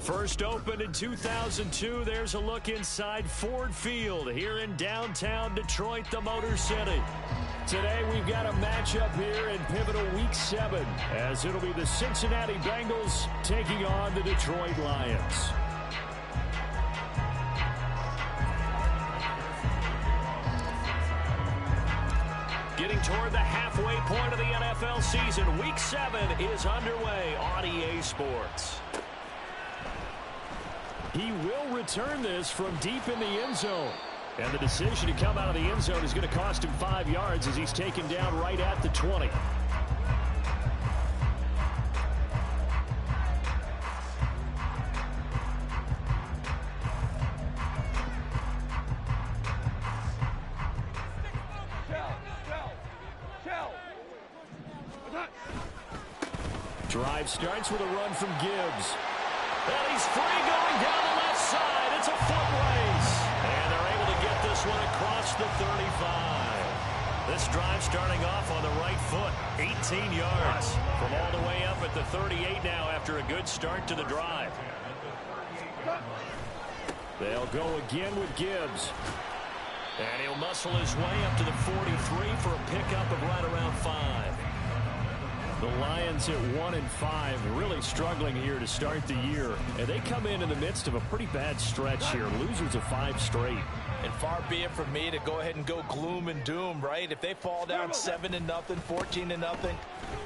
First opened in 2002, there's a look inside Ford Field here in downtown Detroit, the Motor City. Today we've got a matchup here in pivotal Week 7, as it'll be the Cincinnati Bengals taking on the Detroit Lions. Getting toward the halfway point of the NFL season, Week 7 is underway on EA Sports. He will return this from deep in the end zone. And the decision to come out of the end zone is going to cost him 5 yards as he's taken down right at the 20. Drive starts with a run from Gibbs. And he's free going down the left side. It's a foot race. And they're able to get this one across the 35. This drive starting off on the right foot. 18 yards from all the way up at the 38 now after a good start to the drive. They'll go again with Gibbs. And he'll muscle his way up to the 43 for a pickup of right around 5. The Lions at 1-5, really struggling here to start the year. And they come in the midst of a pretty bad stretch here. Losers of 5 straight. And far be it from me to go ahead and go gloom and doom, right? If they fall down 7-0, 14-0,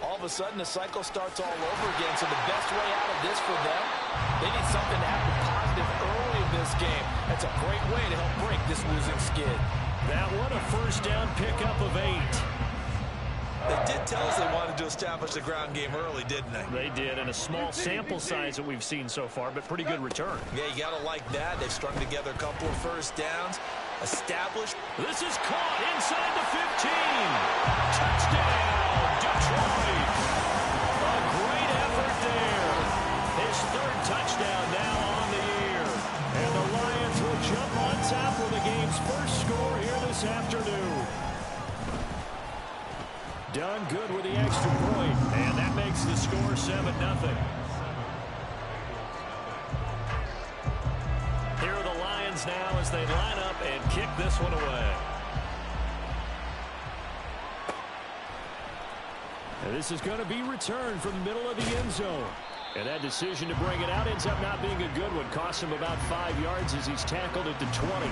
all of a sudden the cycle starts all over again. So the best way out of this for them, they need something to happen positive early in this game. That's a great way to help break this losing skid. That one a first down pickup of 8. They did tell us they wanted to establish the ground game early, didn't they? They did, and a small sample size that we've seen so far, but pretty good return. Yeah, you got to like that. They've strung together a couple of first downs. Established. This is caught inside the 15. Touchdown, Detroit. A great effort there. His 3rd touchdown now on the year. And the Lions will jump on top with the game's first score here this afternoon. Done good with the extra point, and that makes the score 7-0. Here are the Lions now as they line up and kick this one away. And this is going to be returned from the middle of the end zone. And that decision to bring it out ends up not being a good one. Costs him about 5 yards as he's tackled at the 20.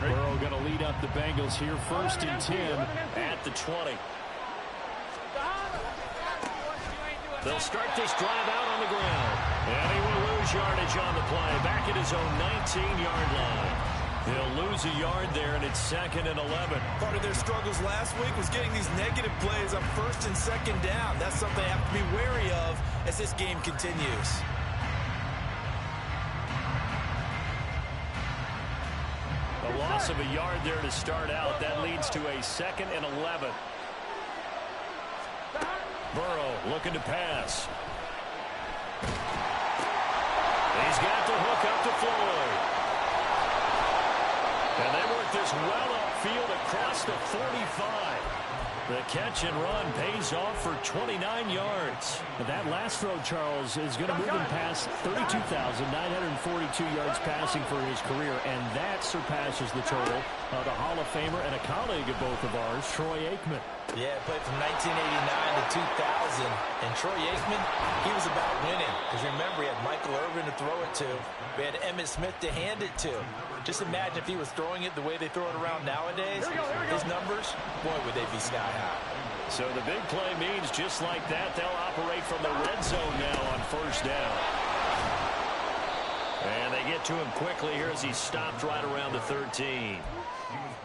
Burrow going to lead up the Bengals here, 1st and 10 at the 20. They'll start this drive out on the ground. And he will lose yardage on the play, back at his own 19-yard line. He'll lose a yard there, and it's 2nd and 11. Part of their struggles last week was getting these negative plays on 1st and 2nd down. That's something they have to be wary of as this game continues. A loss of a yard there to start out. That leads to a 2nd and 11. Burrow looking to pass. He's got the hook up to Floyd. And they work this well upfield across the 45. The catch and run pays off for 29 yards. That last throw, Charles, is going to move him past 32,942 yards passing for his career, and that surpasses the total of the Hall of Famer and a colleague of both of ours, Troy Aikman. Yeah, played from 1989 to 2000. And Troy Aikman, he was about winning. Because remember, he had Michael Irvin to throw it to. We had Emmitt Smith to hand it to. Just imagine if he was throwing it the way they throw it around nowadays. His numbers, boy, would they be sky high. So the big play means just like that, they'll operate from the red zone now on 1st down. And they get to him quickly here as he stopped right around the 13.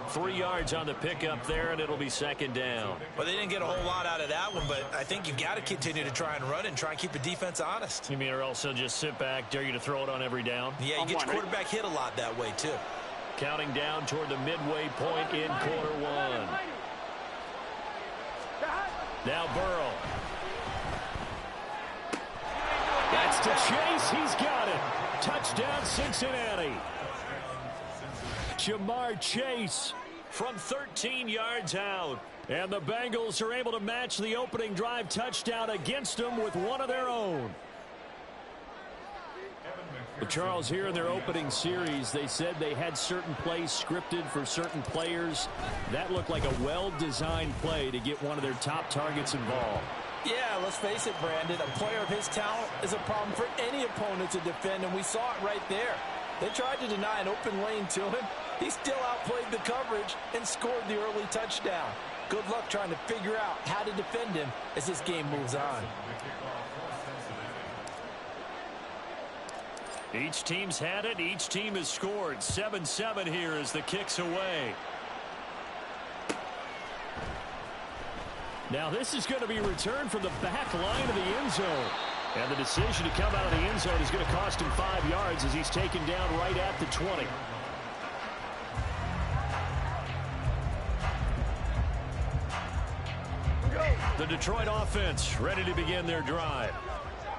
3 yards on the pickup there, and it'll be 2nd down. Well, they didn't get a whole lot out of that one, but I think you've got to continue to try and run and try and keep the defense honest. You mean, or else they'll just sit back, dare you to throw it on every down? Yeah, you get your quarterback hit a lot that way, too. Counting down toward the midway point in quarter 1. Now Burrow. That's to Chase. He's got it. Touchdown, Cincinnati. Jamar Chase from 13 yards out. And the Bengals are able to match the opening drive touchdown against them with one of their own. But Charles, here in their opening series, they said they had certain plays scripted for certain players. That looked like a well-designed play to get one of their top targets involved. Yeah, let's face it, Brandon. A player of his talent is a problem for any opponent to defend, and we saw it right there. They tried to deny an open lane to him. He still outplayed the coverage and scored the early touchdown. Good luck trying to figure out how to defend him as this game moves on. Each team's had it. Each team has scored. 7-7 here as the kick's away. Now this is going to be returned from the back line of the end zone. And the decision to come out of the end zone is going to cost him 5 yards as he's taken down right at the 20. The Detroit offense ready to begin their drive.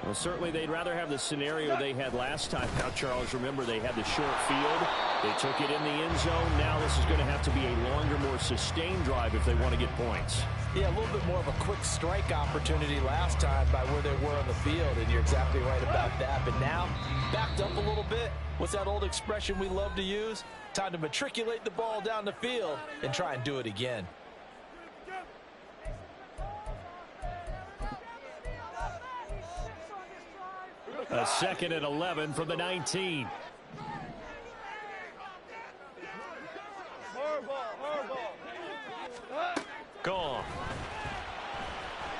Well, certainly they'd rather have the scenario they had last time. Now, Charles, remember they had the short field. They took it in the end zone. Now this is going to have to be a longer, more sustained drive if they want to get points. Yeah, a little bit more of a quick strike opportunity last time by where they were on the field, and you're exactly right about that. But now, backed up a little bit. What's that old expression we love to use? Time to matriculate the ball down the field and try and do it again. A 2nd and 11 from the 19. Gone.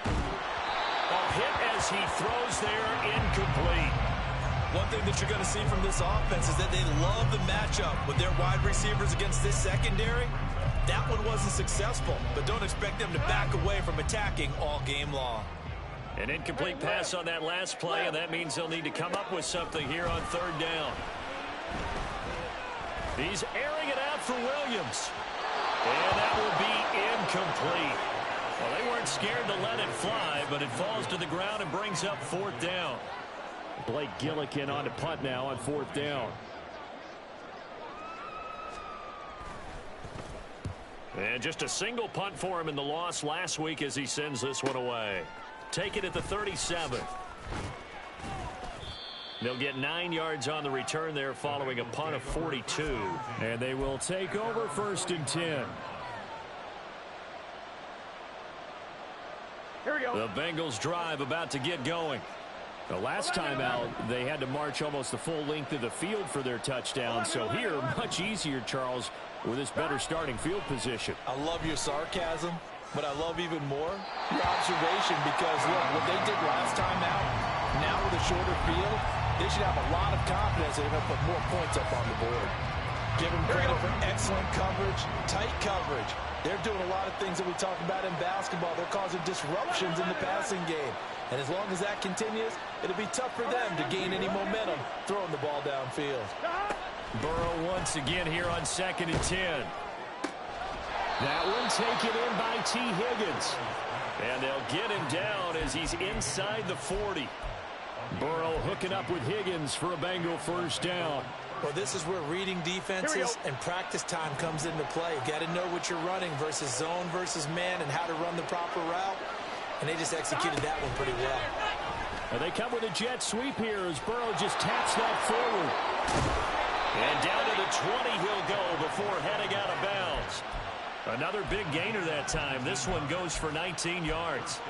A hit as he throws there, incomplete. One thing that you're going to see from this offense is that they love the matchup with their wide receivers against this secondary. That one wasn't successful, but don't expect them to back away from attacking all game long. An incomplete pass on that last play, and that means they'll need to come up with something here on 3rd down. He's airing it out for Williams. And that will be incomplete. Well, they weren't scared to let it fly, but it falls to the ground and brings up 4th down. Blake Gillikin on to punt now on 4th down. And just a single punt for him in the loss last week as he sends this one away. Take it at the 37. They'll get 9 yards on the return there following a punt of 42. And they will take over 1st and 10. Here we go. The Bengals drive about to get going. The last time out, they had to march almost the full length of the field for their touchdown. So here, much easier, Charles, with this better starting field position. I love your sarcasm, but I love even more your observation because, look, what they did last time out, now with a shorter field, they should have a lot of confidence they're going to put more points up on the board. Give them credit for excellent coverage, tight coverage. They're doing a lot of things that we talk about in basketball. They're causing disruptions in the passing game. And as long as that continues, it'll be tough for them to gain any momentum throwing the ball downfield. Burrow once again here on 2nd and 10. That one taken in by T. Higgins. And they'll get him down as he's inside the 40. Burrow hooking up with Higgins for a Bengal 1st down. Well, this is where reading defenses and practice time comes into play. You got to know what you're running versus zone versus man and how to run the proper route. And they just executed that one pretty well. And they come with a jet sweep here as Burrow just taps that forward. And down to the 20 he'll go before heading out of bounds. Another big gainer that time. This one goes for 19 yards.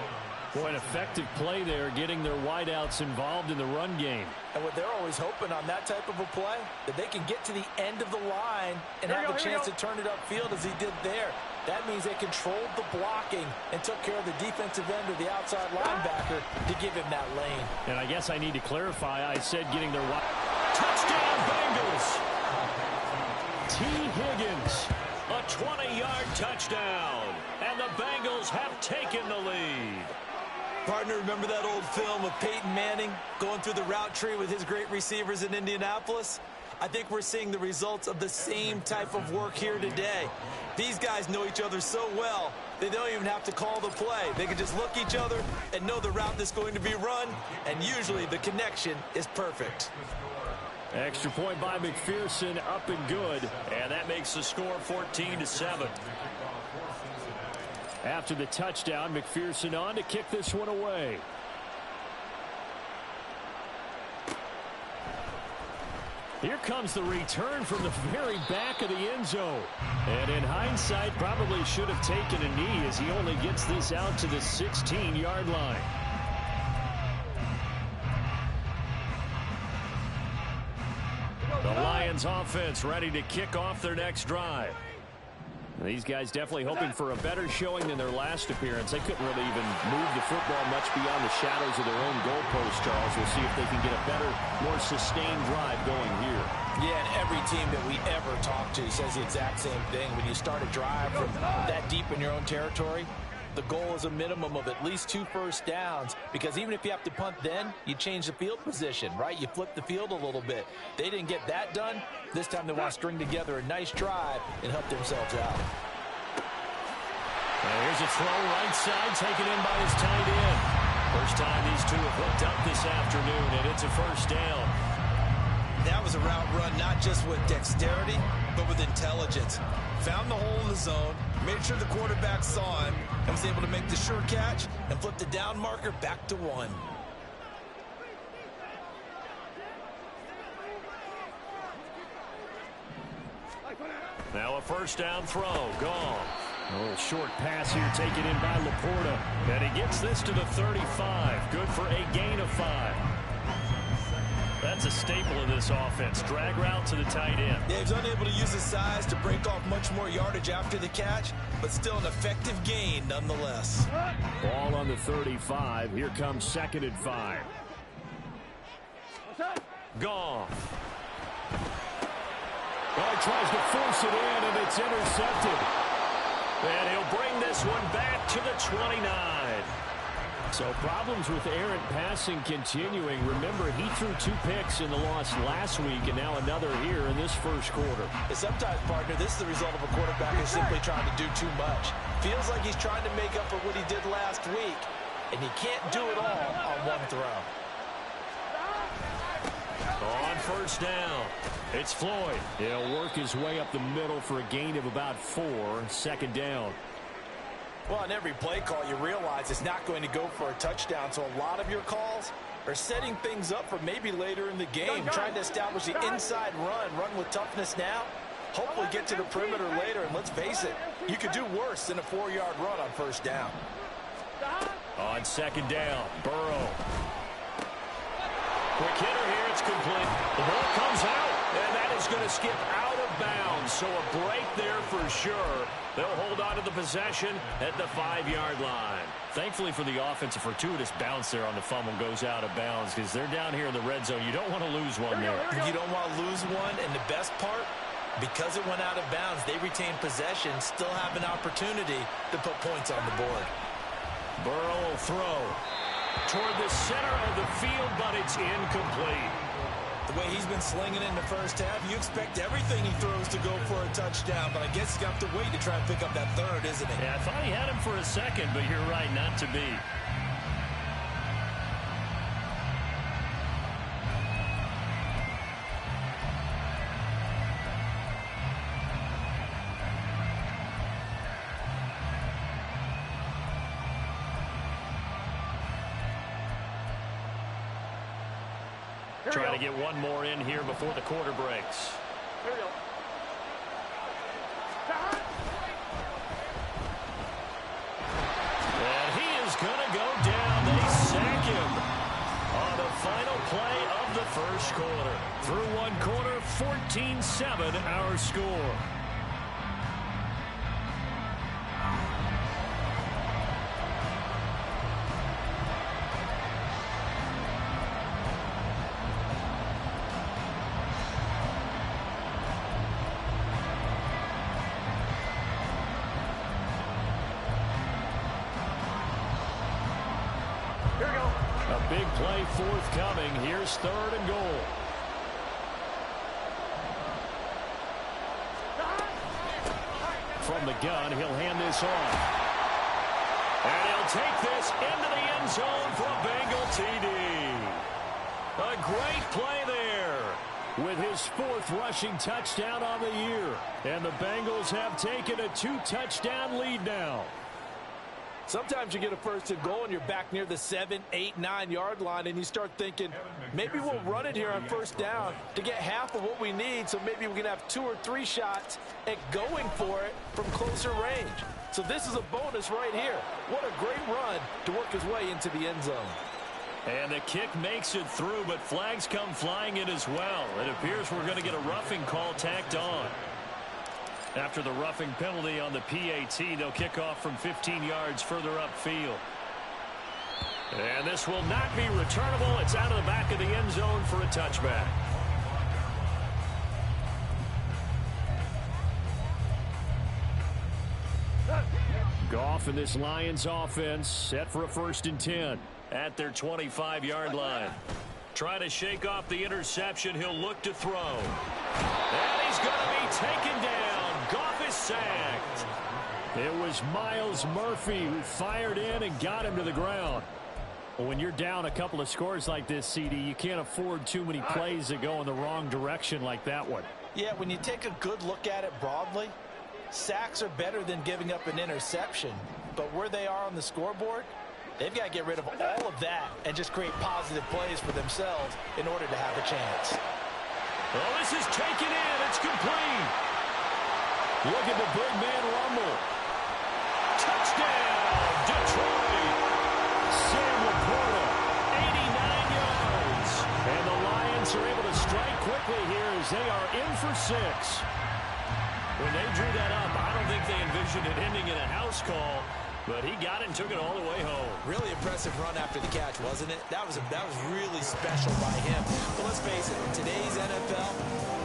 Boy, an effective play there, getting their wideouts involved in the run game. And what they're always hoping on that type of a play, that they can get to the end of the line and have a chance to turn it upfield as he did there. That means they controlled the blocking and took care of the defensive end or the outside linebacker to give him that lane. And I guess I need to clarify. I said getting their wide. Touchdown, Bengals! T. Higgins, a 20-yard touchdown. And the Bengals have taken the lead. Partner, remember that old film of Peyton Manning going through the route tree with his great receivers in Indianapolis? I think we're seeing the results of the same type of work here today. These guys know each other so well, they don't even have to call the play. They can just look each other and know the route that's going to be run, and usually the connection is perfect. Extra point by McPherson, up and good. And that makes makes the score 14-7. After the touchdown, McPherson on to kick this one away. Here comes the return from the very back of the end zone. And in hindsight, probably should have taken a knee as he only gets this out to the 16-yard line. The Lions offense ready to kick off their next drive. These guys definitely hoping for a better showing than their last appearance. They couldn't really even move the football much beyond the shadows of their own goalpost, Charles. We'll see if they can get a better, more sustained drive going here. Yeah, and every team that we ever talk to says the exact same thing. When you start a drive from that deep in your own territory, the goal is a minimum of at least 2 first downs, because even if you have to punt then, you change the field position, right? You flip the field a little bit. They didn't get that done. This time they want to string together a nice drive and help themselves out. Here's a throw right side, taken in by his tight end. First time these two have hooked up this afternoon, and it's a first down. That was a route run not just with dexterity, but with intelligence. Found the hole in the zone, made sure the quarterback saw him, and was able to make the sure catch and flip the down marker back to 1. Now a first down throw, gone. A little short pass here taken in by Laporta. And he gets this to the 35. Good for a gain of 5. That's a staple of this offense. Drag route to the tight end. Yeah, he's unable to use his size to break off much more yardage after the catch, but still an effective gain nonetheless. Ball on the 35. Here comes 2nd and 5. Gone. Well, he tries to force it in, and it's intercepted. And he'll bring this one back to the 29. So problems with errant passing continuing. Remember, he threw 2 picks in the loss last week, and now another here in this first quarter. And sometimes, partner, this is the result of a quarterback who's simply trying to do too much. Feels like he's trying to make up for what he did last week, and he can't do it all on one throw. On first down, it's Floyd. He'll work his way up the middle for a gain of about 4. 2nd down. Well, on every play call, you realize it's not going to go for a touchdown, so a lot of your calls are setting things up for maybe later in the game, trying to establish the inside run with toughness now, hopefully get to the perimeter later, and let's face it, you could do worse than a 4-yard run on first down. On 2nd down, Burrow. Quick hitter here, it's complete. The ball comes out, and that is going to skip out of bounds. So a break there for sure. They'll hold on to the possession at the 5-yard line. Thankfully for the offense, a fortuitous bounce there on the fumble goes out of bounds because they're down here in the red zone. You don't want to lose one there. You don't want to lose one, and the best part, because it went out of bounds, they retain possession, still have an opportunity to put points on the board. Burrow will throw toward the center of the field, but it's incomplete. The way he's been slinging in the first half, you expect everything he throws to go for a touchdown, but I guess he's got to wait to try and pick up that 3rd, isn't he? Yeah, I thought he had him for a second, but you're right, not to be. Trying to get one more in here before the quarter breaks. Here we go. And he is going to go down. They sack him on the final play of the first quarter. Through one quarter, 14-7 our score. A big play forthcoming. Here's 3rd and goal. From the gun, he'll hand this off. And he'll take this into the end zone for a Bengal TD. A great play there. with his 4th rushing touchdown on the year. And the Bengals have taken a 2-touchdown lead now. Sometimes you get a 1st and goal and you're back near the 7, 8, 9-yard line and you start thinking, maybe we'll run it here on 1st down to get half of what we need, so maybe we can have 2 or 3 shots at going for it from closer range. So this is a bonus right here. What a great run to work his way into the end zone. And the kick makes it through, but flags come flying in as well. It appears we're going to get a roughing call tacked on. After the roughing penalty on the PAT, they'll kick off from 15 yards further upfield. And this will not be returnable. It's out of the back of the end zone for a touchback. Goff and this Lions offense set for a 1st and 10 at their 25-yard line. Trying to shake off the interception. He'll look to throw. And he's going to be taken down. Goff is sacked. It was Miles Murphy who fired in and got him to the ground. Well, when you're down a couple of scores like this, CD, you can't afford too many plays that go in the wrong direction like that one. Yeah, when you take a good look at it broadly, sacks are better than giving up an interception. But where they are on the scoreboard, they've got to get rid of all of that and just create positive plays for themselves in order to have a chance. Oh, this is taken in. It's complete. Look at the big man rumble. Touchdown, Detroit. Sam Laporta, 89 yards. And the Lions are able to strike quickly here as they are in for 6. When they drew that up, I don't think they envisioned it ending in a house call. But he got it and took it all the way home. Really impressive run after the catch, wasn't it? That was really special by him. But let's face it, in today's NFL,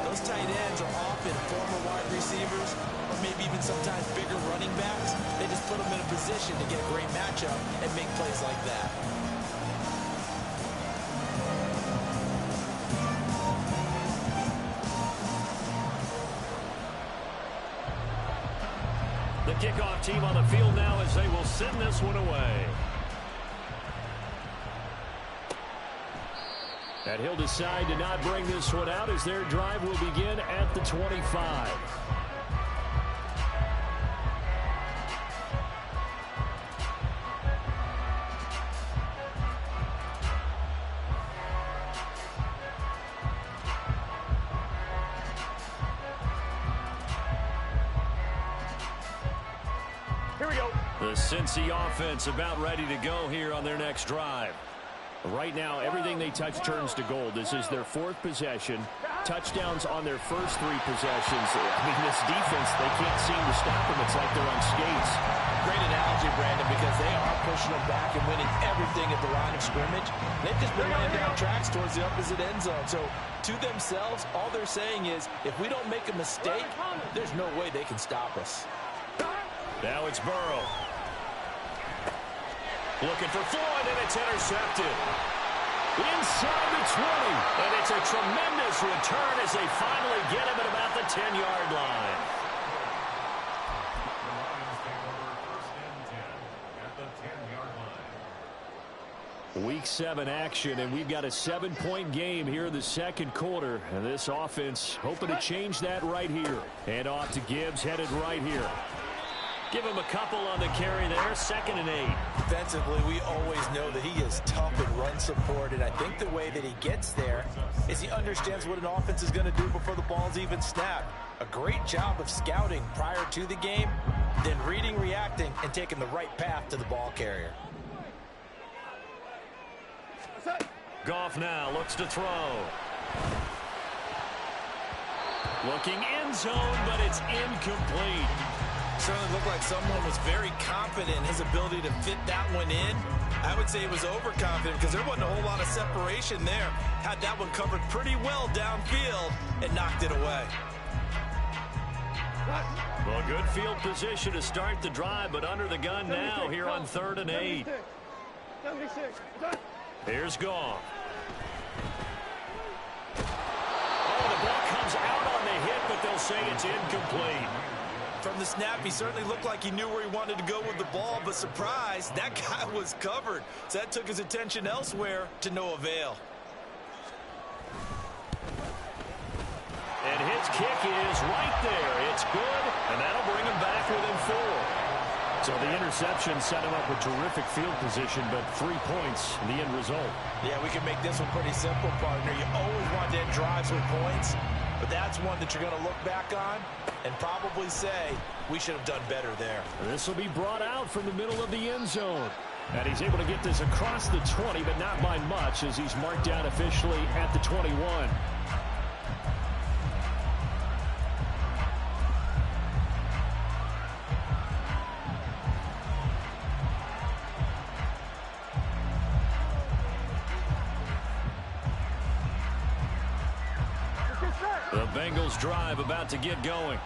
those tight ends are often former wide receivers or maybe even sometimes bigger running backs. They just put them in a position to get a great matchup and make plays like that. The kickoff team on the field now as they will send this one away. And he'll decide to not bring this one out as their drive will begin at the 25. The Cincy offense about ready to go here on their next drive. Right now, everything they touch turns to gold. This is their 4th possession. Touchdowns on their first 3 possessions. I mean, this defense, they can't seem to stop them. It's like they're on skates. Great analogy, Brandon, because they are pushing them back and winning everything at the line of scrimmage. They've just been laying down tracks towards the opposite end zone. So, to themselves, all they're saying is, if we don't make a mistake, there's no way they can stop us. Now it's Burrow. Looking for Floyd, and it's intercepted. Inside the 20. And it's a tremendous return as they finally get him at about the 10-yard line. Week 7 action, and we've got a 7-point game here in the second quarter. And this offense hoping to change that right here. And off to Gibbs, headed right here. Give him a couple on the carry there, 2nd and 8. Defensively, we always know that he is tough in run support, and I think the way that he gets there is he understands what an offense is going to do before the ball's even snapped. A great job of scouting prior to the game, then reading, reacting, and taking the right path to the ball carrier. Goff now looks to throw. Looking end zone, but it's incomplete. Certainly looked like someone was very confident in his ability to fit that one in. I would say he was overconfident because there wasn't a whole lot of separation there. Had that one covered pretty well downfield and knocked it away. Well, good field position to start the drive, but under the gun now here on 3rd and 8. Here's Goff. Oh, the ball comes out on the hit, but they'll say it's incomplete. From the snap, he certainly looked like he knew where he wanted to go with the ball, but surprise, that guy was covered. So that took his attention elsewhere to no avail. And his kick is right there. It's good, and that'll bring him back within 4. So the interception set him up with terrific field position, but 3 points, the end result. Yeah, we can make this one pretty simple, partner. You always want to end drives with points, but that's one that you're going to look back on and probably say, we should have done better there. This will be brought out from the middle of the end zone. And he's able to get this across the 20, but not by much, as he's marked down officially at the 21. The Bengals drive about to get going.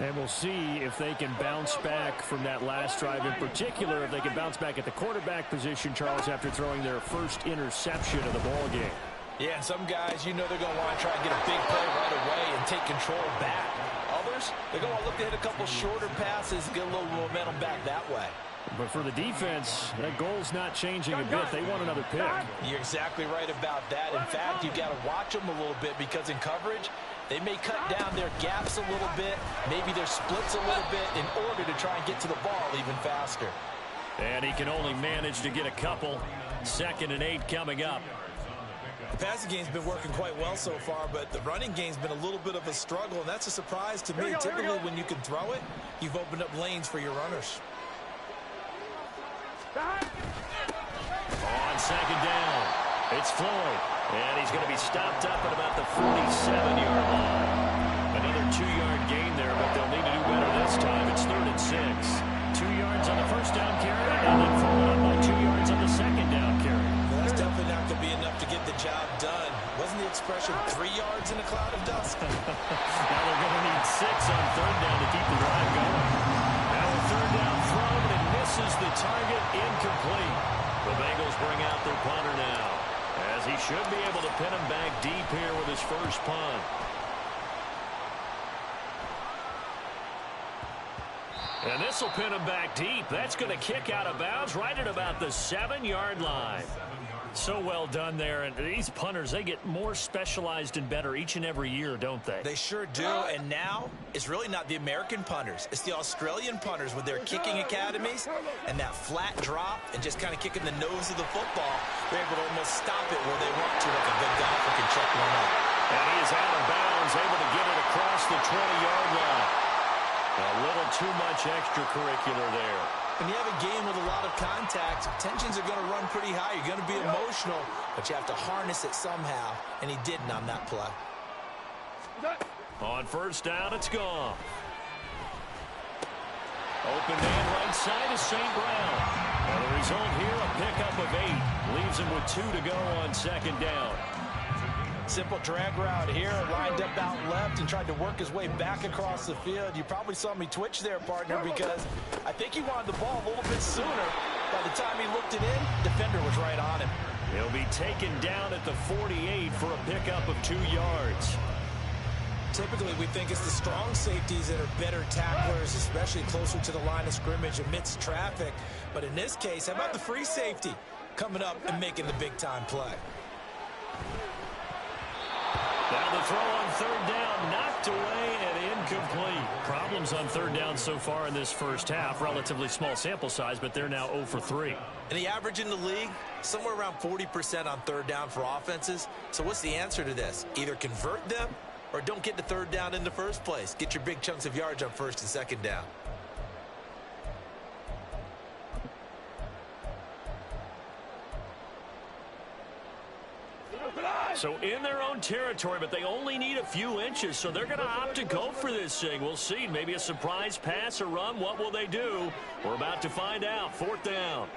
And we'll see if they can bounce back from that last drive. In particular, if they can bounce back at the quarterback position, Charles, after throwing their first interception of the ball game. Yeah, and some guys, you know they're going to want to try and get a big play right away and take control back. Others, they're going to look to hit a couple shorter passes, get a little momentum back that way. But for the defense, that goal's not changing a bit. They want another pick. You're exactly right about that. In fact, you've got to watch them a little bit because in coverage, they may cut down their gaps a little bit, maybe their splits a little bit in order to try and get to the ball even faster. And he can only manage to get a couple. 2nd and 8 coming up. The passing game's been working quite well so far, but the running game's been a little bit of a struggle, and that's a surprise to me. Typically, when you can throw it, you've opened up lanes for your runners. On 2nd down, it's Floyd. And he's going to be stopped up at about the 47-yard line. Another 2-yard gain there, but they'll need to do better this time. It's 3rd and 6. 2 yards on the first down carry, and then followed up by 2 yards on the second down carry. Well, that's definitely not going to be enough to get the job done. Wasn't the expression 3 yards in a cloud of dust? Now they're going to need 6 on 3rd down to keep the drive going. Now a 3rd down throw, and misses the target, incomplete. The Bengals bring out their punter now, as he should be able to pin him back deep here with his first punt. And this will pin him back deep. That's going to kick out of bounds right at about the 7-yard line. So well done there. And these punters, they get more specialized and better each and every year, don't they? They sure do. And now it's really not the American punters. It's the Australian punters with their kicking academies and that flat drop and just kind of kicking the nose of the football. They're able to almost stop it where they want to, like a good golfer can check one up. And he is out of bounds, able to get it across the 20-yard line. A little too much extracurricular there. When you have a game with a lot of contact, tensions are going to run pretty high. You're going to be emotional, but you have to harness it somehow, and he didn't on that play. On 1st down, it's gone. Open man right side is St. Brown. And the result here, a pickup of 8. Leaves him with 2 to go on 2nd down. Simple drag route here, lined up out left and tried to work his way back across the field. You probably saw me twitch there, partner, because I think he wanted the ball a little bit sooner. By the time he looked it in, defender was right on him. He'll be taken down at the 48 for a pickup of 2 yards. Typically, we think it's the strong safeties that are better tacklers, especially closer to the line of scrimmage amidst traffic. But in this case, how about the free safety coming up and making the big-time play? Now the throw on 3rd down, knocked away and incomplete. Problems on 3rd down so far in this first half. Relatively small sample size, but they're now 0 for 3. And the average in the league, somewhere around 40% on 3rd down for offenses. So what's the answer to this? Either convert them or don't get the 3rd down in the first place. Get your big chunks of yards on 1st and 2nd down. So in their own territory, but they only need a few inches, so they're going to opt to go for this thing. We'll see. Maybe a surprise pass or run. What will they do? We're about to find out. 4th down.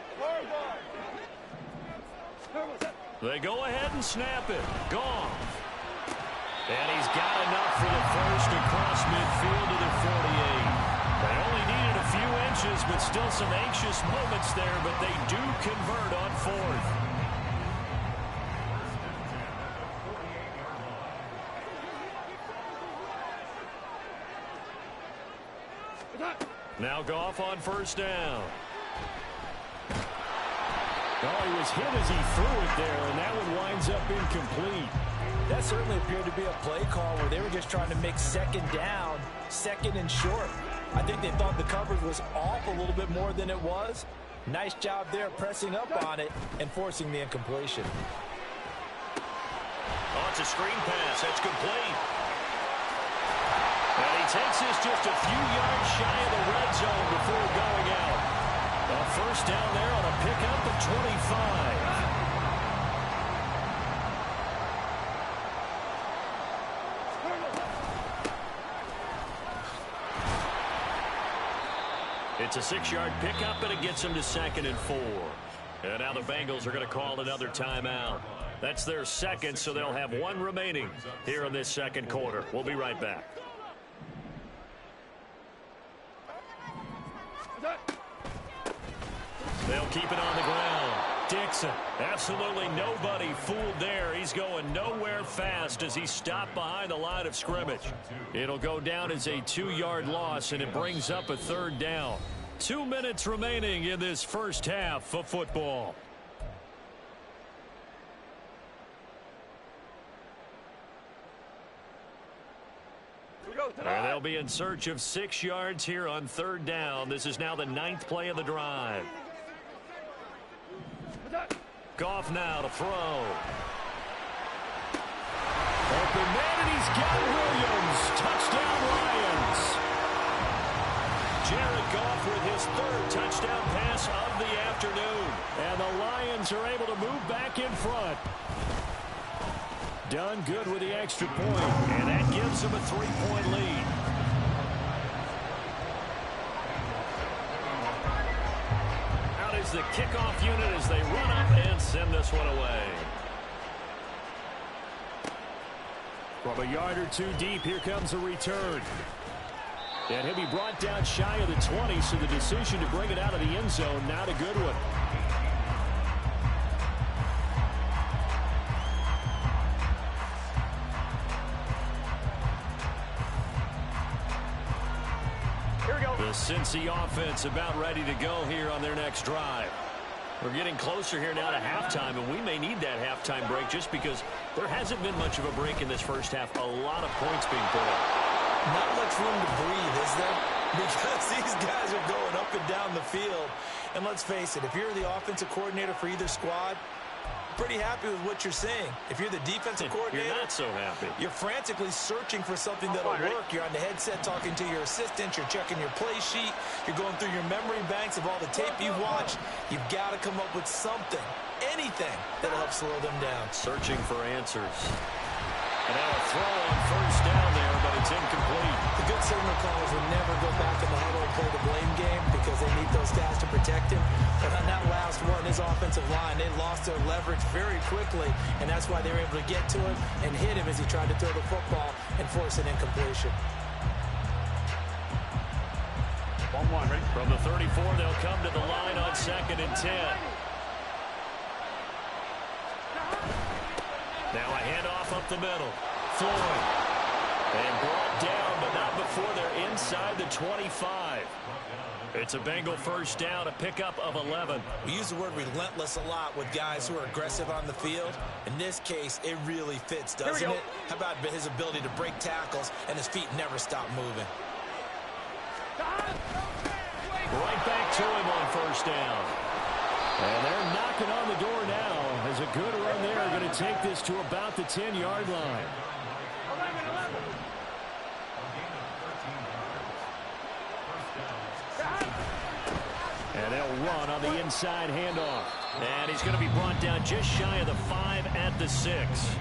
They go ahead and snap it. Gone. And he's got enough for the first across midfield to the 48. They only needed a few inches, but still some anxious moments there, but they do convert on 4th. Now Goff on 1st down. Oh, he was hit as he threw it there, and that one winds up incomplete. That certainly appeared to be a play call where they were just trying to make second down, second and short. I think they thought the coverage was off a little bit more than it was. Nice job there pressing up on it and forcing the incompletion. Oh, it's a screen pass. That's complete. And he takes this just a few yards shy of the red zone before going out. A first down there on a pickup of 25. It's a 6-yard pickup, and it gets him to 2nd and 4. And now the Bengals are going to call another timeout. That's their second, so they'll have one remaining here in this second quarter. We'll be right back. They'll keep it on the ground. Dixon, absolutely nobody fooled there. He's going nowhere fast as he stopped behind the line of scrimmage. It'll go down as a 2-yard loss, and it brings up a 3rd down. 2 minutes remaining in this first half of football. And they'll be in search of 6 yards here on 3rd down. This is now the 9th play of the drive. Goff now to throw. Open man, and he's got Williams. Touchdown, Lions. Jared Goff with his 3rd touchdown pass of the afternoon. And the Lions are able to move back in front. Done good with the extra point, and that gives them a 3-point lead. Out is the kickoff unit as they run up and send this one away. From a yard or 2 deep, here comes a return. And he'll be brought down shy of the 20, so the decision to bring it out of the end zone, not a good one. The Cincy offense about ready to go here on their next drive. We're getting closer here now to halftime, and we may need that halftime break just because there hasn't been much of a break in this first half. A lot of points being put up. Not much room to breathe, is there? Because these guys are going up and down the field. And let's face it, if you're the offensive coordinator for either squad, pretty happy with what you're seeing. If you're the defensive coordinator, you're not so happy. You're frantically searching for something that'll work. You're on the headset talking to your assistant. You're checking your play sheet. You're going through your memory banks of all the tape you've watched. You've got to come up with something, anything that'll help slow them down. Searching for answers. And now a throw on first down there, but it's incomplete. The good signal callers will never go back in the huddle and play the blame game because they need those guys to protect him. But on that last one, his offensive line, they lost their leverage very quickly, and that's why they were able to get to him and hit him as he tried to throw the football and force an incompletion. 1-1, ready? From the 34, they'll come to the line on 2nd and 10. Now a handoff up the middle. Floyd. And brought down, but not before they're inside the 25. It's a Bengal first down, a pickup of 11. We use the word relentless a lot with guys who are aggressive on the field. In this case, it really fits, doesn't it? How about his ability to break tackles and his feet never stop moving? Right back to him on first down. And they're knocking on the door now as a good run there are going to take this to about the 10-yard line. And they'll run on the inside handoff. And he's going to be brought down just shy of the 5 at the 6.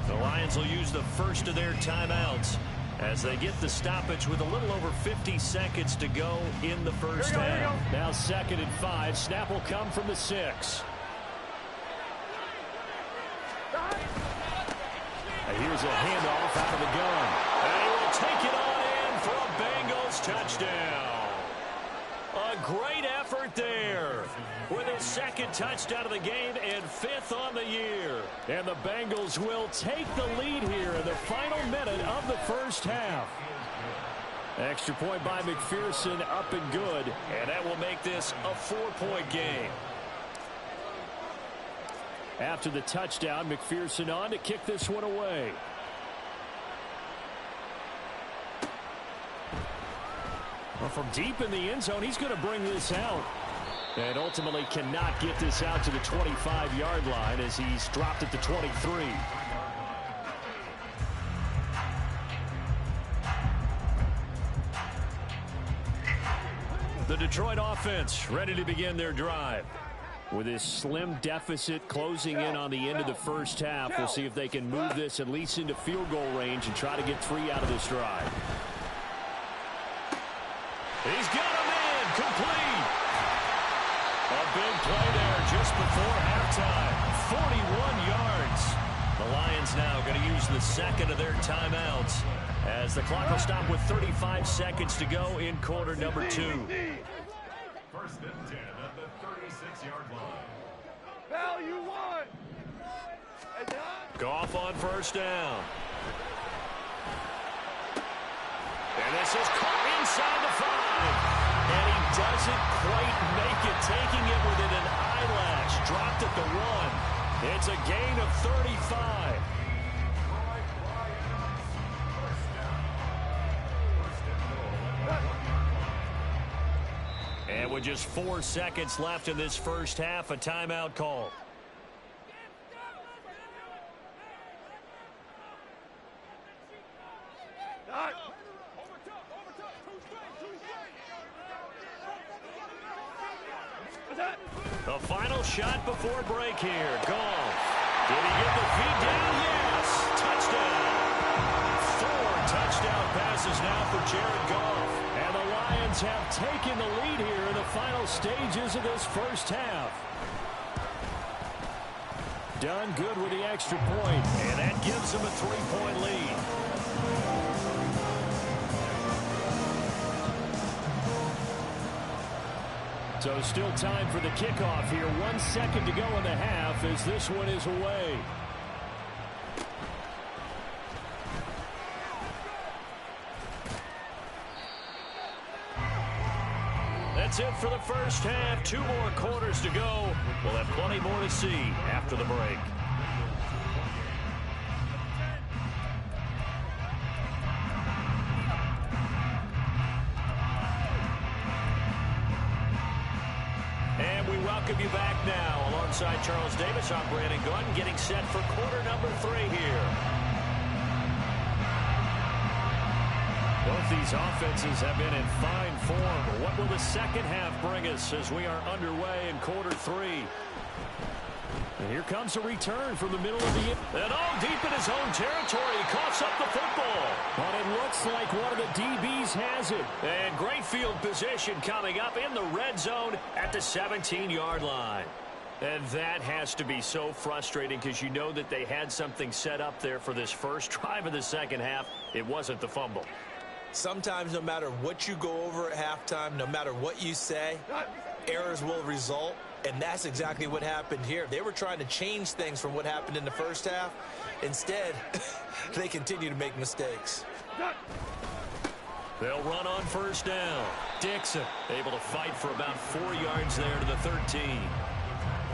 The Lions will use the first of their timeouts as they get the stoppage with a little over 50 seconds to go in the first half. Now 2nd and 5. Snap will come from the 6. And here's a handoff out of the gun. And he will take it on in for a Bengals touchdown. A great effort there with his 2nd touchdown of the game and 5th on the year. And the Bengals will take the lead here in the final minute of the first half. Extra point by McPherson, up and good. And that will make this a 4-point game. After the touchdown, McPherson on to kick this one away. Well, from deep in the end zone, he's going to bring this out. And ultimately cannot get this out to the 25-yard line as he's dropped at the 23. The Detroit offense ready to begin their drive. With this slim deficit closing in on the end of the first half, we'll see if they can move this at least into field goal range and try to get 3 out of this drive. He's got him in, complete. A big play there just before halftime, 41 yards. The Lions now going to use the second of their timeouts as the clock will stop with 35 seconds to go in quarter number 2. First and 10 at the 36-yard line. Bell, you won. Goff on first down. And this is caught inside the 5. And he doesn't quite make it, taking it within an eyelash. Dropped at the 1. It's a gain of 35. And with just 4 seconds left in this first half, a timeout call. The final shot before break here. Goff. Did he get the feet down? Yes. Touchdown. 4 touchdown passes now for Jared Goff. And the Lions have taken the lead here in the final stages of this first half. Done good with the extra point, and that gives them a 3-point lead. So still time for the kickoff here. 1 second to go in the half as this one is away. That's it for the first half. 2 more quarters to go. We'll have plenty more to see after the break. And we welcome you back now. Alongside Charles Davis, I'm Brandon Gunn, getting set for quarter number 3 here. Both these offenses have been in fine form. What will the second half bring us as we are underway in quarter 3? And here comes a return from the middle of the... And all deep in his own territory, he coughs up the football. But it looks like one of the DBs has it. And great field position coming up in the red zone at the 17-yard line. And that has to be so frustrating because you know that they had something set up there for this first drive of the second half. It wasn't the fumble. Sometimes no matter what you go over at halftime, no matter what you say, errors will result. And that's exactly what happened here. They were trying to change things from what happened in the first half. Instead, they continue to make mistakes. They'll run on first down. Dixon able to fight for about 4 yards there to the 13.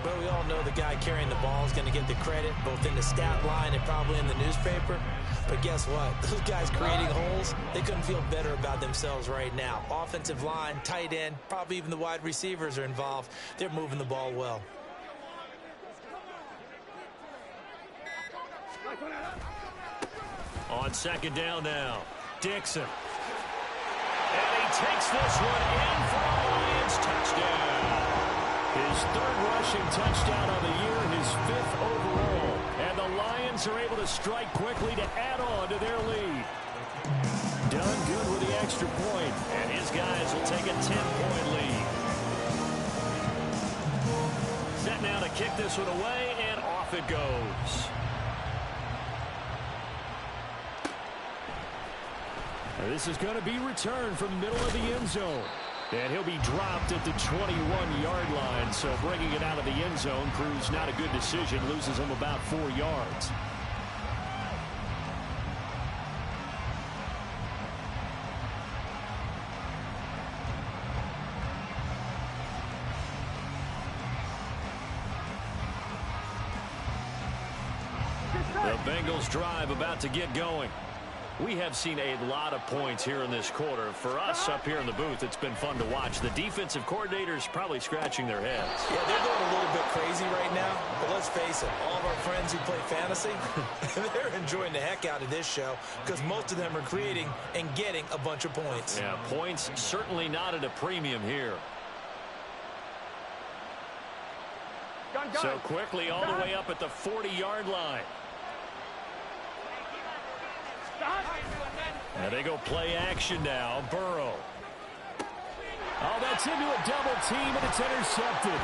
But we all know the guy carrying the ball is going to get the credit, both in the stat line and probably in the newspaper. But guess what? Those guys creating holes, they couldn't feel better about themselves right now. Offensive line, tight end, probably even the wide receivers are involved. They're moving the ball well. On second down now, Dixon. And he takes this one in for a Lions touchdown. His 3rd rushing touchdown of the year, his 5th overall. And the Lions are able to strike quickly to add on to their lead. Done good with the extra point, and his guys will take a 10-point lead. Set now to kick this one away, and off it goes. This is going to be returned from the middle of the end zone. And he'll be dropped at the 21-yard line. So bringing it out of the end zone proves not a good decision. Loses him about 4 yards. Bengals drive about to get going. We have seen a lot of points here in this quarter. For us up here in the booth, it's been fun to watch. The defensive coordinators probably scratching their heads. Yeah, they're going a little bit crazy right now. But let's face it, all of our friends who play fantasy, they're enjoying the heck out of this show because most of them are creating and getting a bunch of points. Yeah, points certainly not at a premium here. So quickly all the way up at the 40-yard line. And they go play action now. Burrow. Oh, that's into a double team, and it's intercepted.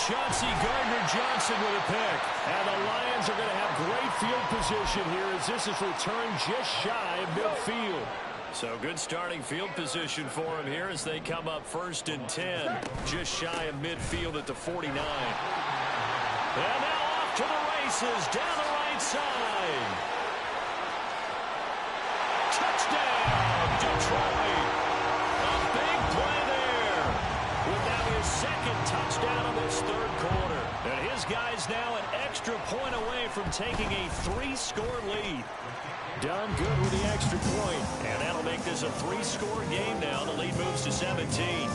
Chauncey Gardner-Johnson with a pick. And the Lions are going to have great field position here as this is returned just shy of midfield. So good starting field position for them here as they come up 1st and 10. Just shy of midfield at the 49. And now off to the races down the right side. Touchdown, Detroit. A big play there. With now his second touchdown of this third quarter. And his guys now an extra point away from taking a 3-score lead. Done good with the extra point. And that'll make this a 3-score game now. The lead moves to 17.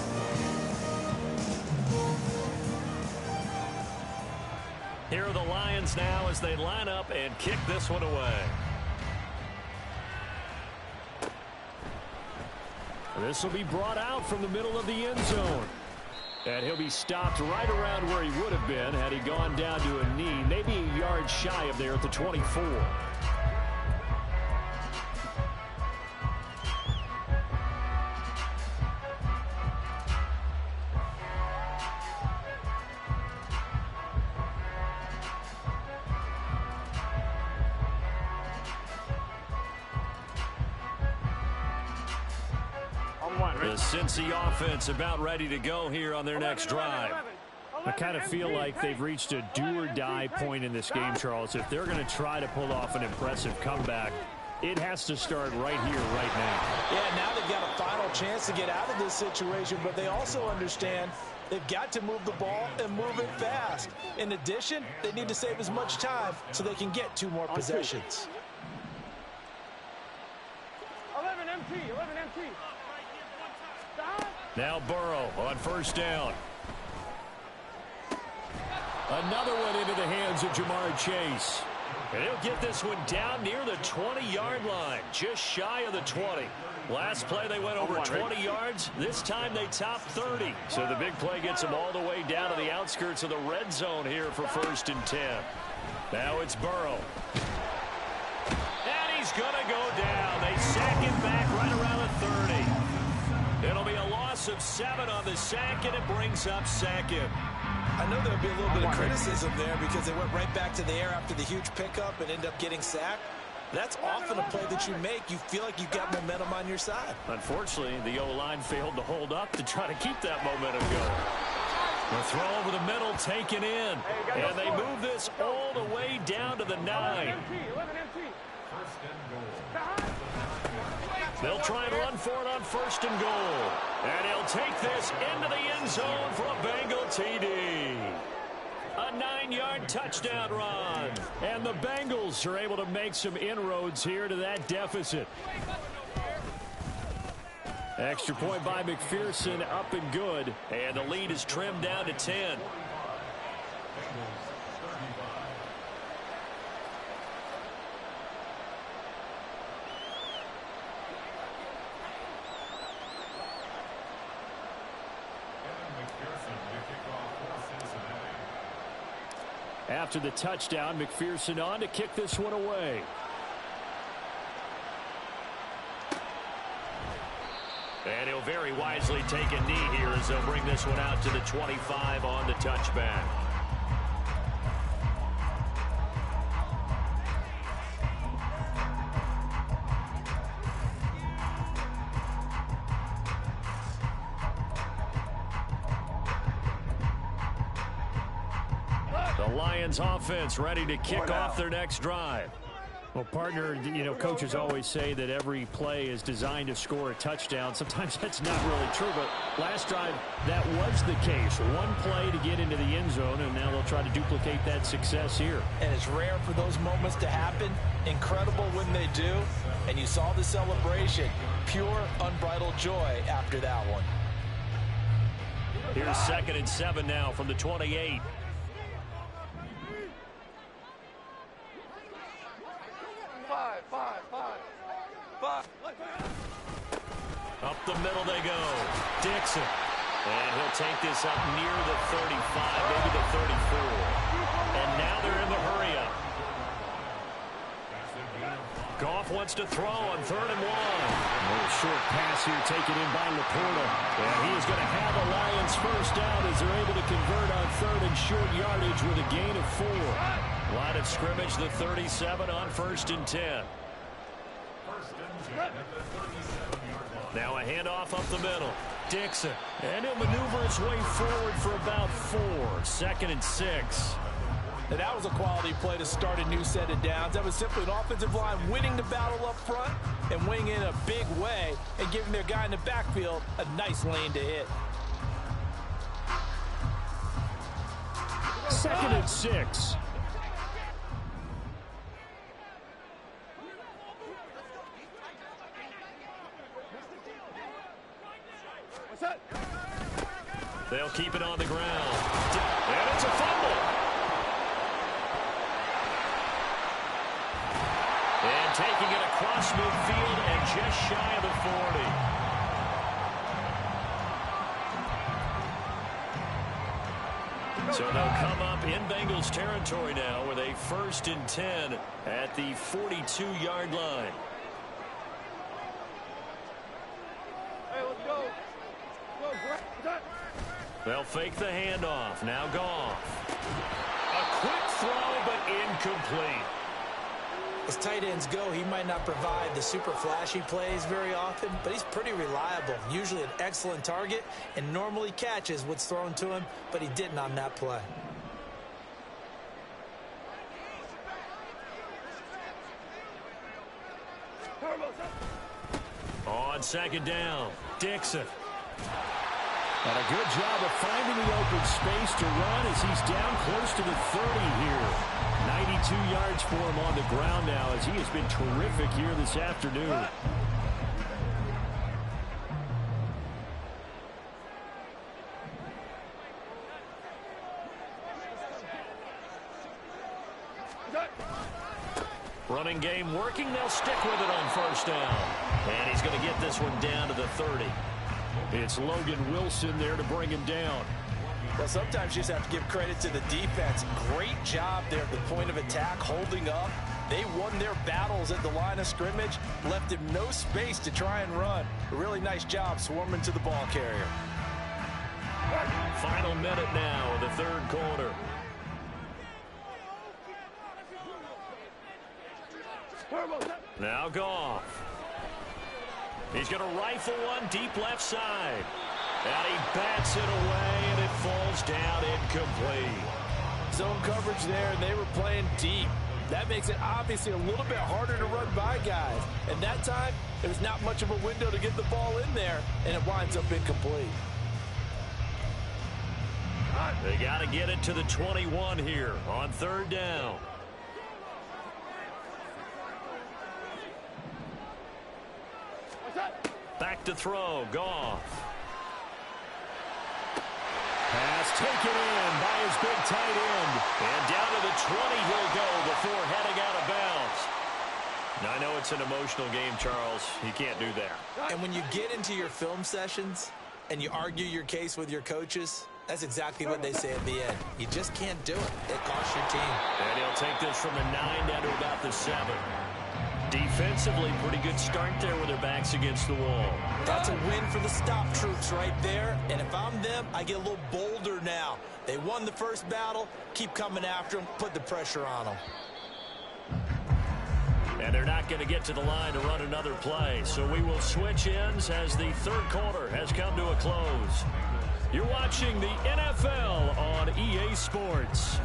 Here are the Lions now as they line up and kick this one away. This will be brought out from the middle of the end zone. And he'll be stopped right around where he would have been had he gone down to a knee, maybe a yard shy of there at the 24. The Cincy offense about ready to go here on their next drive. I kind of feel like they've reached a do-or-die point in this game, Charles. If they're going to try to pull off an impressive comeback, it has to start right here, right now. Yeah, now they've got a final chance to get out of this situation, but they also understand they've got to move the ball and move it fast. In addition, they need to save as much time so they can get 2 more possessions. 11 MT, 11 MT. Now Burrow on 1st down. Another one into the hands of Jamar Chase. And he'll get this one down near the 20-yard line, just shy of the 20. Last play they went over 20 yards. This time they topped 30. So the big play gets them all the way down to the outskirts of the red zone here for 1st and 10. Now it's Burrow. And he's going to go down. They sack him back right around the 30. It'll be a loss of 7 on the sack, and it brings up 2nd. I know there'll be a little bit of criticism there because they went right back to the air after the huge pickup and end up getting sacked. That's often a play that you make. You feel like you've got momentum on your side. Unfortunately, the O-line failed to hold up to try to keep that momentum going. The throw over the middle taken in. And they move this all the way down to the 9. They'll try and run for it on 1st and goal. And he'll take this into the end zone for a Bengal TD. A 9-yard touchdown run. And the Bengals are able to make some inroads here to that deficit. Extra point by McPherson, up and good. And the lead is trimmed down to 10. After the touchdown, McPherson on to kick this one away. And he'll very wisely take a knee here as they'll bring this one out to the 25 on the touchback. The Lions offense ready to kick off their next drive. Well, partner, you know, coaches always say that every play is designed to score a touchdown. Sometimes that's not really true, but last drive, that was the case. One play to get into the end zone, and now they'll try to duplicate that success here. And it's rare for those moments to happen. Incredible when they do. And you saw the celebration. Pure, unbridled joy after that one. Here's 2nd and 7 now from the 28. Up the middle they go. Dixon. And he'll take this up near the 35, maybe the 34. And now they're in the hurry-up. Goff wants to throw on 3rd and 1. A little short pass here taken in by Laporta. And he is going to have the Lions first down as they're able to convert on 3rd and short yardage with a gain of 4. Line of scrimmage, the 37 on 1st and 10. Now a handoff up the middle. Dixon. And he'll maneuver his way forward for about 4. 2nd and 6. And that was a quality play to start a new set of downs. That was simply an offensive line winning the battle up front and winning in a big way and giving their guy in the backfield a nice lane to hit. 2nd and 6. They'll keep it on the ground. And it's a fumble. And taking it across midfield and just shy of the 40. So they'll come up in Bengals territory now with a 1st and 10 at the 42-yard line. Hey, let's go. They'll fake the handoff. Now Goff. A quick throw, but incomplete. As tight ends go, he might not provide the super flashy plays very often, but he's pretty reliable. Usually an excellent target and normally catches what's thrown to him, but he didn't on that play. On 2nd down, Dixon. And a good job of finding the open space to run as he's down close to the 30 here. 92 yards for him on the ground now as he has been terrific here this afternoon. Running game working. They'll stick with it on 1st down. And he's going to get this one down to the 30. It's Logan Wilson there to bring him down. Well, sometimes you just have to give credit to the defense. Great job there at the point of attack, holding up. They won their battles at the line of scrimmage, left him no space to try and run. A really nice job swarming to the ball carrier. Final minute now of the 3rd quarter. Now Goff. He's going to rifle one deep left side. And he bats it away, and it falls down incomplete. Zone coverage there, and they were playing deep. That makes it obviously a little bit harder to run by guys. And that time, there's not much of a window to get the ball in there, and it winds up incomplete. They got to get it to the 21 here on 3rd down. Back to throw, Goff. Pass taken in by his big tight end. And down to the 20 he'll go before heading out of bounds. Now, I know it's an emotional game, Charles. You can't do that. And when you get into your film sessions and you argue your case with your coaches, that's exactly what they say at the end. You just can't do it. It costs your team. And he'll take this from the 9 down to about the 7. Defensively, pretty good start there with their backs against the wall. That's a win for the stop troops right there. And if I'm them, I get a little bolder now. They won the first battle. Keep coming after them. Put the pressure on them. And they're not going to get to the line to run another play. So we will switch ends as the 3rd quarter has come to a close. You're watching the NFL on EA Sports.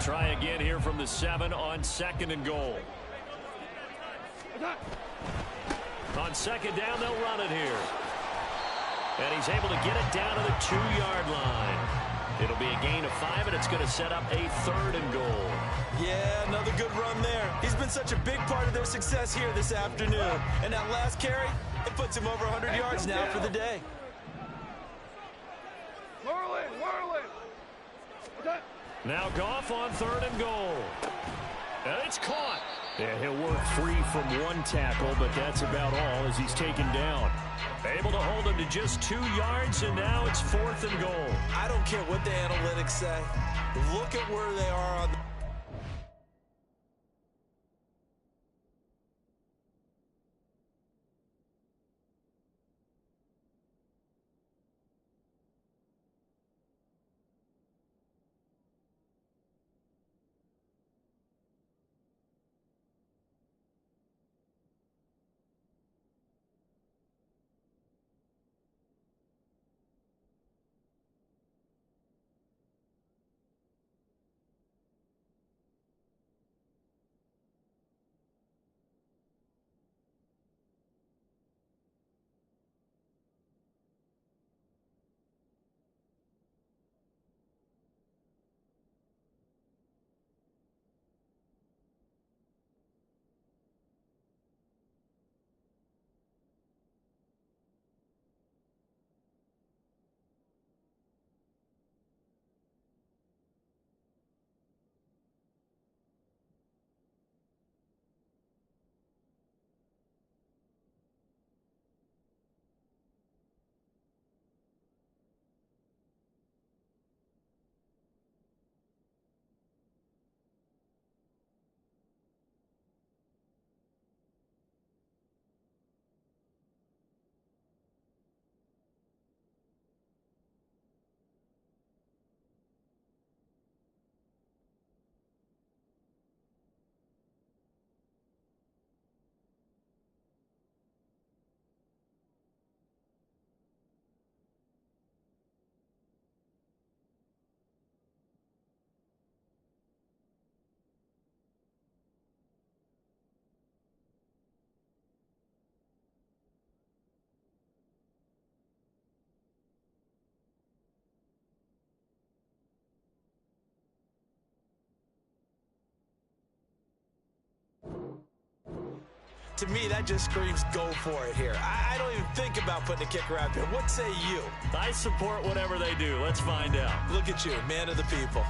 try again here from the 7 on 2nd and goal. On 2nd down, they'll run it here. And he's able to get it down to the 2-yard line. It'll be a gain of 5, and it's going to set up a 3rd and goal. Yeah, another good run there. He's been such a big part of their success here this afternoon. And that last carry, it puts him over 100 yards now for the day. Now Goff on 3rd and goal. And it's caught. Yeah, he'll work free from one tackle, but that's about all as he's taken down. Able to hold him to just 2 yards, and now it's 4th and goal. I don't care what the analytics say. Look at where they are on the... To me, that just screams go for it here. I don't even think about putting a kicker out there. What say you? I support whatever they do. Let's find out. Look at you, man of the people.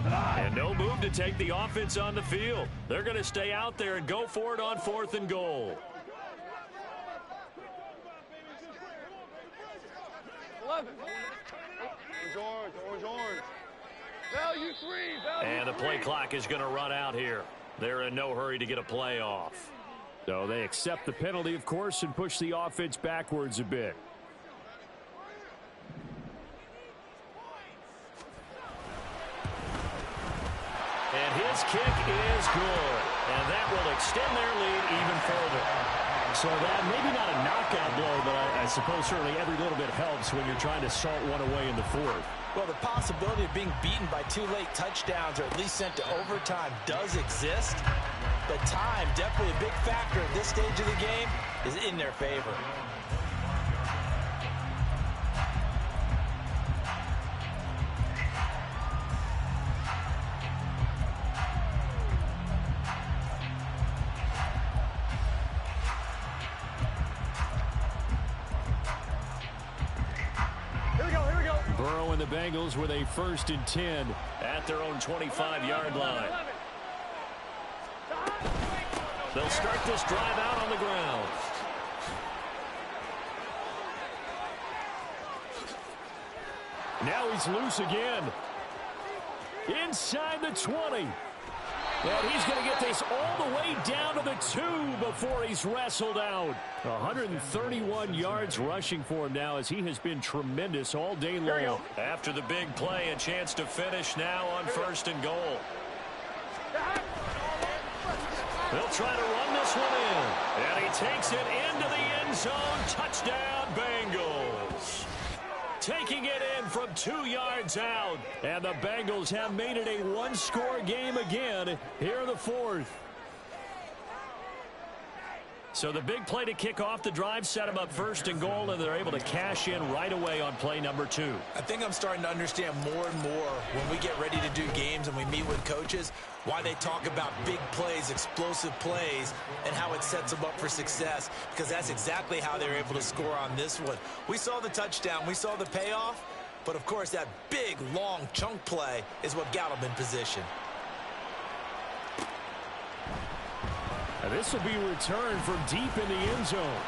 And no move to take the offense on the field. They're going to stay out there and go for it on 4th and goal. 11. Orange. Value 3. And the play clock is going to run out here. They're in no hurry to get a play off. So they accept the penalty, of course, and push the offense backwards a bit. And his kick is good. And that will extend their lead even further. So that, maybe not a knockout blow, but I suppose certainly every little bit helps when you're trying to salt one away in the 4th. Well, the possibility of being beaten by 2 late touchdowns or at least sent to overtime does exist. But time, definitely a big factor at this stage of the game, is in their favor. Burrow and the Bengals with a 1st and 10 at their own 25-yard line. They'll start this drive out on the ground. Now he's loose again. Inside the 20. And he's going to get this all the way down to the 2 before he's wrestled out. 131 yards rushing for him now as he has been tremendous all day long. After the big play, a chance to finish now on 1st and goal. They'll try to run this one in. And he takes it into the end zone. Touchdown, Bengals. Taking it in from 2 yards out. And the Bengals have made it a one-score game again here in the fourth. So the big play to kick off the drive set them up first and goal, and they're able to cash in right away on play number 2. I think I'm starting to understand more and more when we get ready to do games and we meet with coaches why they talk about big plays, explosive plays, and how it sets them up for success, because that's exactly how they were able to score on this one. We saw the touchdown. We saw the payoff. But, of course, that big, long chunk play is what got them in position. This will be returned from deep in the end zone.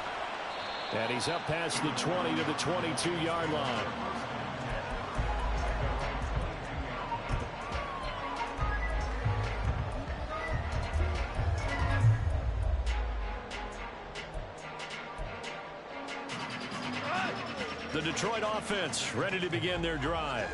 And he's up past the 20 to the 22-yard line. The Detroit offense ready to begin their drive.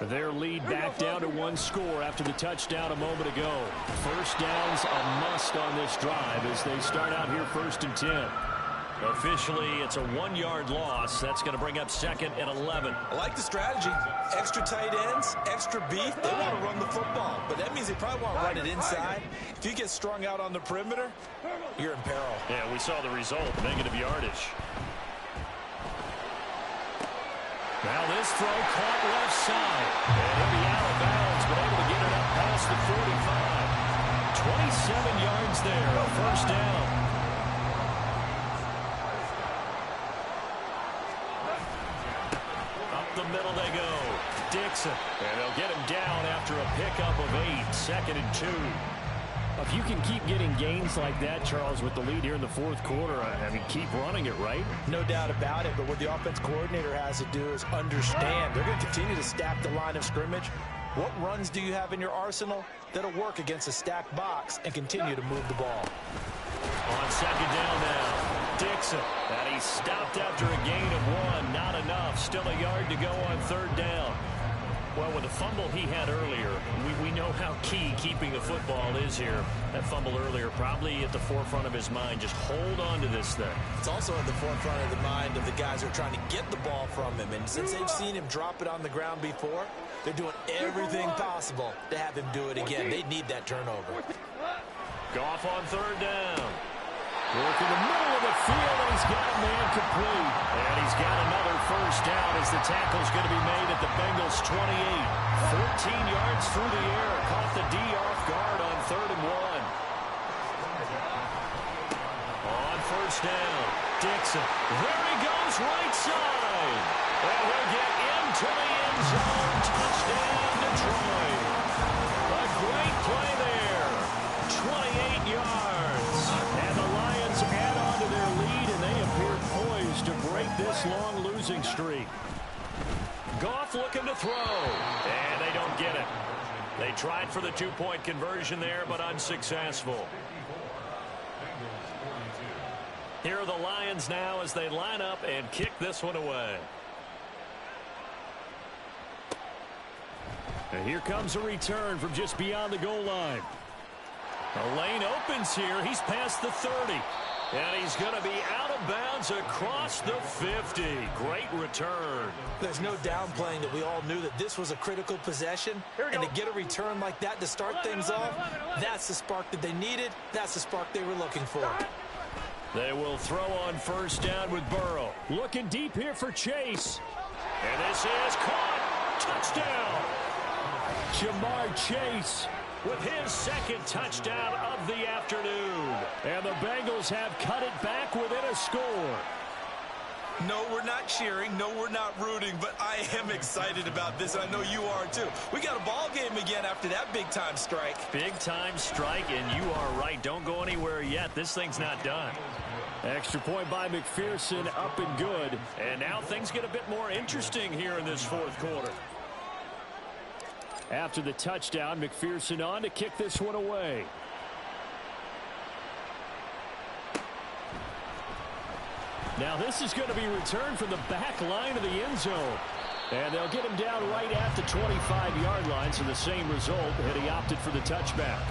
Their lead back down to 1 score after the touchdown a moment ago. First down's a must on this drive as they start out here 1st and 10. Officially, it's a 1-yard loss. That's going to bring up 2nd and 11. I like the strategy. Extra tight ends, extra beef. They want to run the football, but that means they probably want to run it inside. If you get strung out on the perimeter, you're in peril. Yeah, we saw the result, negative yardage. Now this throw caught left side. And he'll be out of bounds, but able to get it up past the 45. 27 yards there, a first down. Up the middle they go. Dixon. And they'll get him down after a pickup of 8. 2nd and 2. If you can keep getting gains like that, Charles, with the lead here in the fourth quarter, I mean, keep running it, right? No doubt about it, but what the offense coordinator has to do is understand. They're going to continue to stack the line of scrimmage. What runs do you have in your arsenal that'll work against a stacked box and continue to move the ball? On 2nd down now, Dixon. And he's stopped after a gain of 1. Not enough. Still a yard to go on 3rd down. Well, with the fumble he had earlier, we know how key keeping the football is here. That fumble earlier probably at the forefront of his mind. Just hold on to this thing. It's also at the forefront of the mind of the guys who are trying to get the ball from him. And since they've seen him drop it on the ground before, they're doing everything possible to have him do it again. They need that turnover. Goff on 3rd down. Work in the middle of the field, and he's got a man complete. And he's got another first down as the tackle's going to be made at the Bengals 28. 14 yards through the air. Caught the D off guard on 3rd and 1. On 1st down, Dixon. There he goes, right side. And he'll get into the end zone. Touchdown, Detroit. A great play there. 28 yards. And the Lions add on to their lead, and they appear poised to break this long losing streak. Goff looking to throw, and they don't get it. They tried for the 2-point conversion there, but unsuccessful. Here are the Lions now as they line up and kick this one away. And here comes a return from just beyond the goal line. The lane opens here. He's past the 30. And he's going to be out of bounds across the 50. Great return. There's no downplaying that we all knew that this was a critical possession. And to get a return like that to start things off, that's the spark that they needed. That's the spark they were looking for. They will throw on 1st down with Burrow. Looking deep here for Chase. And this is caught. Touchdown. Jamar Chase with his 2nd touchdown of the afternoon. And the Bengals have cut it back within a score. No, we're not cheering. No, we're not rooting. But I am excited about this, and I know you are too. We got a ball game again after that big-time strike. Big-time strike, and you are right. Don't go anywhere yet. This thing's not done. Extra point by McPherson, up and good. And now things get a bit more interesting here in this fourth quarter. After the touchdown, McPherson on to kick this one away. Now this is going to be returned from the back line of the end zone. And they'll get him down right at the 25-yard line, so the same result, and he opted for the touchback.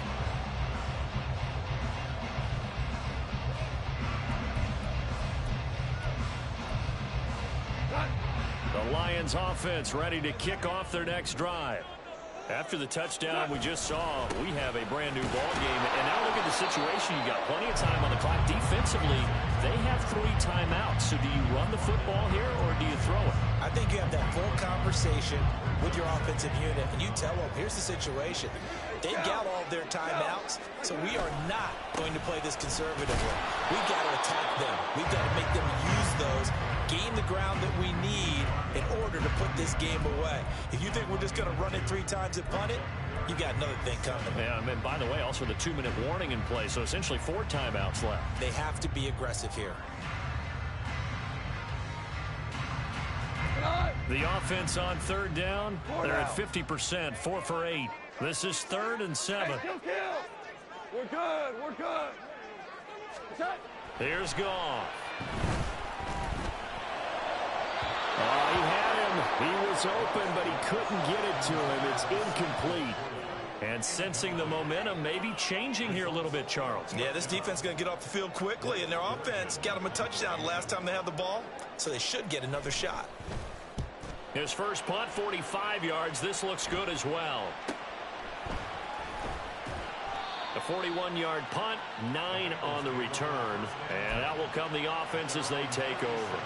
Lions offense ready to kick off their next drive. After the touchdown we just saw, we have a brand new ball game. And now look at the situation. You got plenty of time on the clock. Defensively, they have 3 timeouts. So do you run the football here or do you throw it? I think you have that full conversation with your offensive unit, and you tell them, here's the situation. They've got all of their timeouts, so we are not going to play this conservatively. We've got to attack them. We've got to make them use those, gain the ground that we need in order to put this game away. If you think we're just going to run it 3 times and punt it, you got another thing coming. Yeah, I mean, by the way, also the 2-minute warning in play, so essentially 4 timeouts left. They have to be aggressive here. The offense on 3rd down, they're at 50%, 4 for 8. This is 3rd and 7. Hey, kill. We're good. We're good. Here's Goff. Oh, he had him. He was open, but he couldn't get it to him. It's incomplete. And sensing the momentum, maybe changing here a little bit, Charles. Yeah, this defense is going to get off the field quickly, and their offense got them a touchdown last time they had the ball, so they should get another shot. His first punt, 45 yards. This looks good as well. A 41-yard punt, 9 on the return. And that will come the offense as they take over.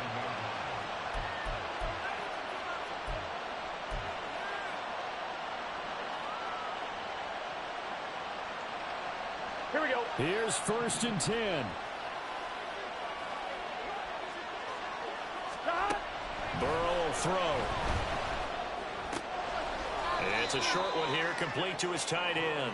Here we go. Here's 1st and 10. Burrow will throw. It's a short one here, complete to his tight end.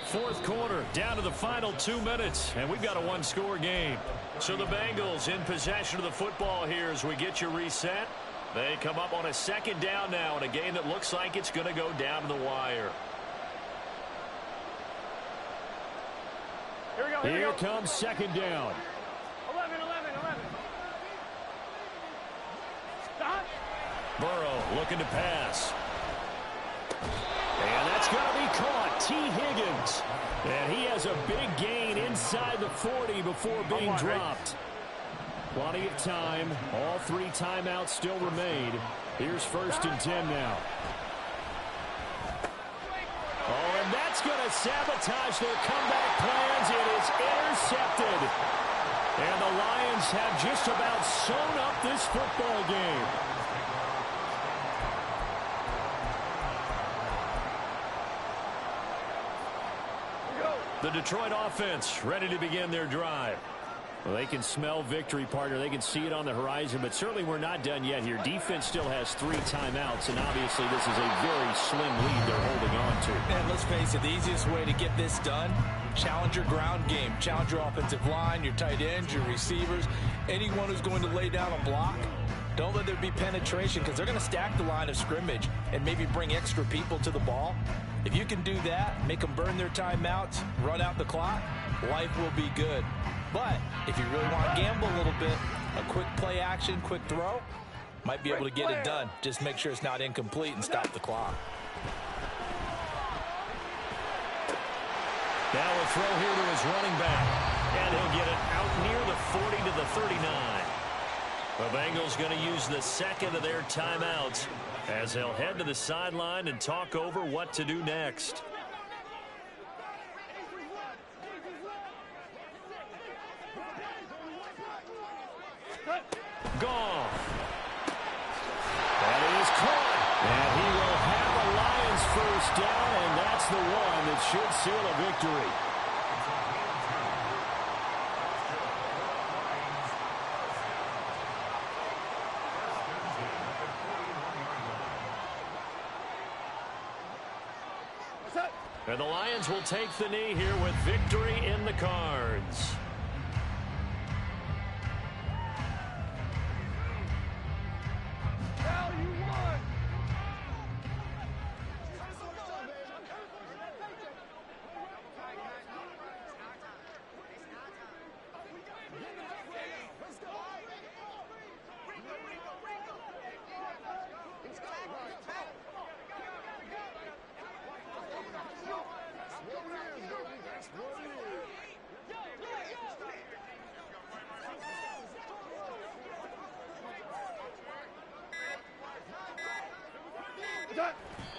4th quarter, down to the final 2 minutes, and we've got a 1-score game. So the Bengals in possession of the football here as we get you reset. They come up on a 2nd down now in a game that looks like it's going to go down to the wire. Here we go. Here comes 2nd down. 11. Stop. Burrow looking to pass. And that's going to be caught. T. Higgins. And he has a big gain inside the 40 before being dropped. Plenty of time. All 3 timeouts still remain. Here's 1st and 10 now. Oh, and that's going to sabotage their comeback plans. It is intercepted. And the Lions have just about sewn up this football game. The Detroit offense ready to begin their drive. Well, they can smell victory, partner. They can see it on the horizon, but certainly we're not done yet here. Defense still has 3 timeouts, and obviously this is a very slim lead they're holding on to. And let's face it, the easiest way to get this done, challenge your ground game. Challenge your offensive line, your tight ends, your receivers, anyone who's going to lay down a block. Don't let there be penetration because they're going to stack the line of scrimmage and maybe bring extra people to the ball. If you can do that, make them burn their timeouts, run out the clock, life will be good. But if you really want to gamble a little bit, a quick play action, quick throw, might be able to get it done. Just make sure it's not incomplete and stop the clock. Now a throw here to his running back. And he'll get it out near the 40 to the 39. The Bengals going to use the 2nd of their timeouts as they'll head to the sideline and talk over what to do next. Goff. That is caught. And he will have the Lions 1st down, and that's the one that should seal a victory. And the Lions will take the knee here with victory in the cards.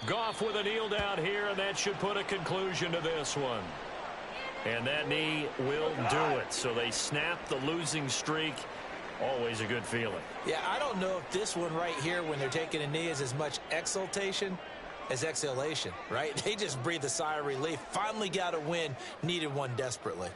Goff with a kneel down here, and that should put a conclusion to this one. And that knee will do it. So they snap the losing streak. Always a good feeling. Yeah, I don't know if this one right here, when they're taking a knee, is as much exultation as exhalation, right? They just breathe a sigh of relief. Finally got a win. Needed one desperately.